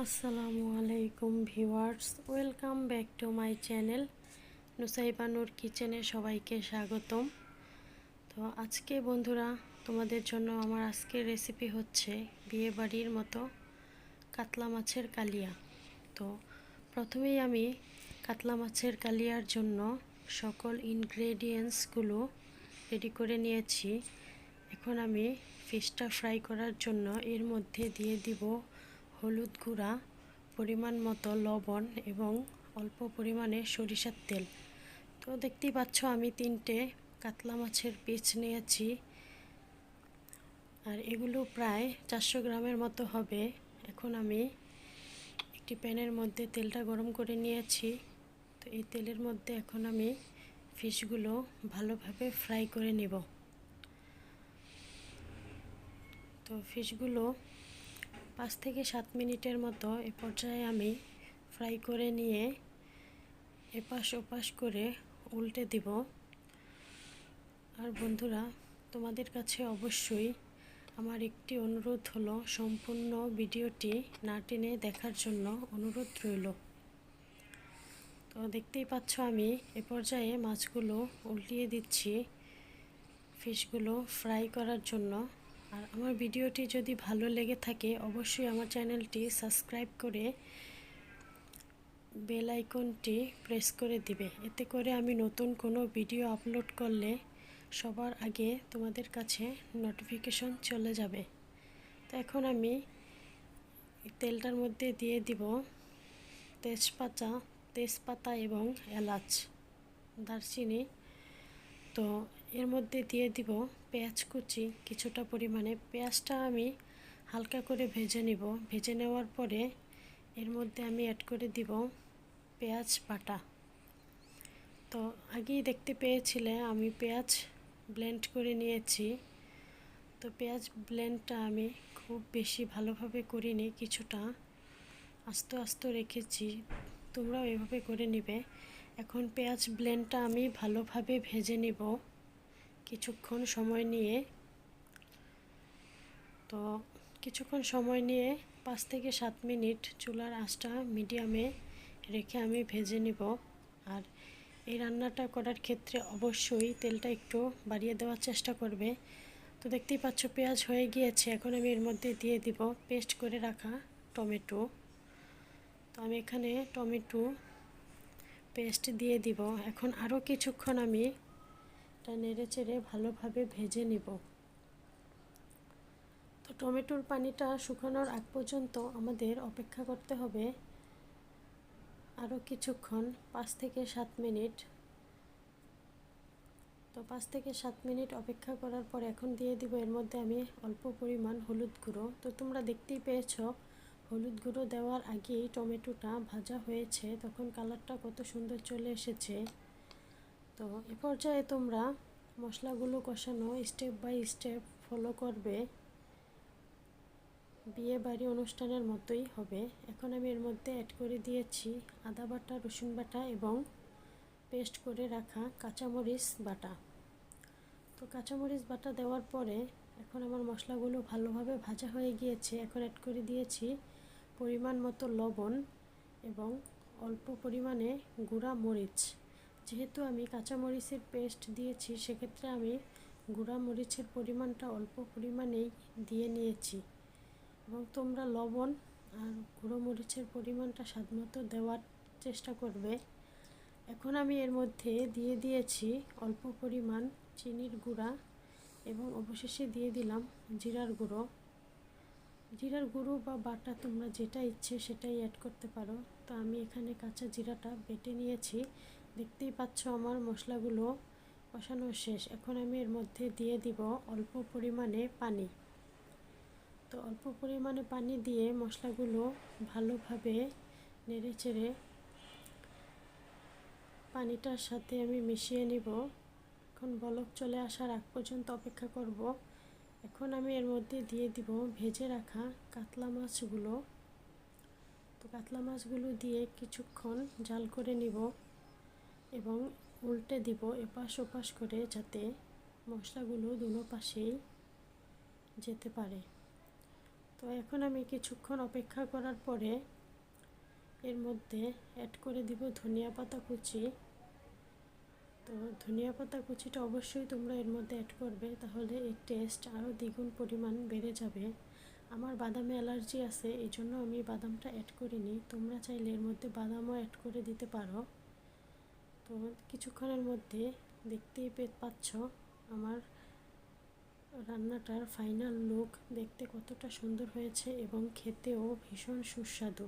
আসসালামু আলাইকুম viewers, welcome back to my channel Nusaiba Noor কিচেনে সবাইকে স্বাগতম। তো আজকে বন্ধুরা তোমাদের জন্য আমার আজকের রেসিপি হচ্ছে বিয়েবাড়ির মতো কাতলা মাছের কালিয়া। তো প্রথমেই আমি কাতলা মাছের কালিয়ার জন্য সকল ইনগ্রেডিয়েন্টসগুলো রেডি করে নিয়েছি। এখন আমি ফিশটা ফ্রাই করার জন্য এর মধ্যে দিয়ে দিব হলুদ গুঁড়া, পরিমাণ মতো লবণ এবং অল্প পরিমাণে সরিষার তেল। তো দেখতেই পাচ্ছ আমি 3টে কাতলা মাছের পিস নিয়েছি, আর এগুলো প্রায় 400 গ্রামের মতো হবে। এখন আমি একটি প্যানের মধ্যে তেলটা গরম করে নিয়েছি। তো এই তেলের মধ্যে এখন আমি ফিশগুলো ভালোভাবে ফ্রাই করে নেব। তো ফিশগুলো 5 থেকে 7 মিনিটের মতো এ পর্যায়ে আমি ফ্রাই করে নিয়ে এপাশ ওপাশ করে উল্টে দিব। আর বন্ধুরা, তোমাদের কাছে অবশ্যই আমার একটি অনুরোধ হলো, সম্পূর্ণ ভিডিওটি না টেনে দেখার জন্য অনুরোধ রইল। তো দেখতেই পাচ্ছ আমি এ পর্যায়ে মাছগুলো উল্টিয়ে দিচ্ছি ফিশগুলো ফ্রাই করার জন্য। আর আমার ভিডিওটি যদি ভালো লেগে থাকে অবশ্যই আমার চ্যানেলটি সাবস্ক্রাইব করে বেল আইকনটি প্রেস করে দিবে। এতে করে আমি নতুন কোনো ভিডিও আপলোড করলে সবার আগে তোমাদের কাছে নোটিফিকেশন চলে যাবে। তো এখন আমি তেলটার মধ্যে দিয়ে দিব তেজপাতা এবং এলাচ, দারচিনি। তো এর মধ্যে দিয়ে দিব পেঁয়াজ কুচি কিছুটা পরিমাণে। পেঁয়াজটা আমি হালকা করে ভেজে নিব। ভেজে নেওয়ার পরে এর মধ্যে আমি অ্যাড করে দিব পেঁয়াজ বাটা। তো আগেই দেখতে পেয়েছিলে আমি পেঁয়াজ ব্লেন্ড করে নিয়েছি। তো পেঁয়াজ ব্লেন্ডটা আমি খুব বেশি ভালোভাবে করিনি, কিছুটা আস্তে আস্তে রেখেছি, তোমরাও এভাবে করে নিবে। এখন পেঁয়াজ ব্লেন্ডটা আমি ভালোভাবে ভেজে নিব কিছুক্ষণ সময় নিয়ে। তো কিছুক্ষণ সময় নিয়ে 5 থেকে 7 মিনিট চুলার আঁচটা মিডিয়ামে রেখে আমি ভেজে নিব। আর এই রান্নাটা করার ক্ষেত্রে অবশ্যই তেলটা একটু বাড়িয়ে দেওয়ার চেষ্টা করবে। তো দেখতেই পাচ্ছ পেঁয়াজ হয়ে গিয়েছে। এখন আমি এর মধ্যে দিয়ে দিব পেস্ট করে রাখা টমেটো। তো আমি এখানে টমেটো পেস্ট দিয়ে দিব। এখন আরও কিছুক্ষণ আমি এটা নেড়ে চেড়ে ভালোভাবে ভেজে নিব। তো টমেটোর পানিটা শুকানোর আগ পর্যন্ত আমাদের অপেক্ষা করতে হবে আরও কিছুক্ষণ, 5 থেকে 7 মিনিট। তো 5 থেকে 7 মিনিট অপেক্ষা করার পর এখন দিয়ে দিব এর মধ্যে আমি অল্প পরিমাণ হলুদ গুঁড়ো। তো তোমরা দেখতেই পেয়েছো হলুদ গুঁড়ো দেওয়ার আগেই টমেটোটা ভাজা হয়েছে, তখন কালারটা কত সুন্দর চলে এসেছে। তো এ পর্যায়ে তোমরা মশলাগুলো কষানো স্টেপ বাই স্টেপ ফলো করবে, বিয়ে বাড়ি অনুষ্ঠানের মতোই হবে। এখন আমি এর মধ্যে অ্যাড করে দিয়েছি আদা বাটা, রসুন বাটা এবং পেস্ট করে রাখা কাঁচামরিচ বাটা। তো কাঁচামরিচ বাটা দেওয়ার পরে এখন আমার মশলাগুলো ভালোভাবে ভাজা হয়ে গিয়েছে। এখন অ্যাড করে দিয়েছি পরিমাণ মতো লবণ এবং অল্প পরিমাণে গুঁড়া মরিচ। যেহেতু আমি কাঁচামরিচের পেস্ট দিয়েছি সেক্ষেত্রে আমি গুঁড়া মরিচের পরিমাণটা অল্প পরিমাণেই দিয়ে নিয়েছি। এবং তোমরা লবণ আর গুঁড়ো মরিচের পরিমাণটা স্বাদমতো দেওয়ার চেষ্টা করবে। এখন আমি এর মধ্যে দিয়ে দিয়েছি অল্প পরিমাণ চিনির গুঁড়া এবং অবশেষে দিয়ে দিলাম জিরার গুঁড়ো। জিরার গুঁড়ো বা বাটা তোমরা যেটা ইচ্ছে সেটাই অ্যাড করতে পারো। তো আমি এখানে কাঁচা জিরাটা বেটে নিয়েছি। দেখতেই পাচ্ছ আমার মশলাগুলো কষানো শেষ। এখন আমি এর মধ্যে দিয়ে দিব অল্প পরিমাণে পানি। তো অল্প পরিমাণে পানি দিয়ে মশলাগুলো ভালোভাবে নেড়ে চেড়ে পানিটার সাথে আমি মিশিয়ে নিব। এখন বলক চলে আসার আগ পর্যন্ত অপেক্ষা করব। এখন আমি এর মধ্যে দিয়ে দিব ভেজে রাখা কাতলা মাছগুলো। তো কাতলা মাছগুলো দিয়ে কিছুক্ষণ জাল করে নিব এবং উল্টে দিব এপাশ ওপাশ করে, যাতে মশলাগুলো দুনো পাশেই যেতে পারে। তো এখন আমি কিছুক্ষণ অপেক্ষা করার পরে এর মধ্যে অ্যাড করে দিব ধনিয়া পাতা কুচি। তো ধনিয়া পাতা কুচিটা অবশ্যই তোমরা এর মধ্যে অ্যাড করবে, তাহলে এর টেস্ট আরও দ্বিগুণ পরিমাণ বেড়ে যাবে। আমার বাদামে অ্যালার্জি আছে, এই জন্য আমি বাদামটা অ্যাড করিনি। তোমরা চাইলে এর মধ্যে বাদামও অ্যাড করে দিতে পারো। তো কিছুক্ষণের মধ্যে দেখতেই পাচ্ছ আমার রান্নাটার ফাইনাল লুক দেখতে কতটা সুন্দর হয়েছে এবং খেতেও ভীষণ সুস্বাদু।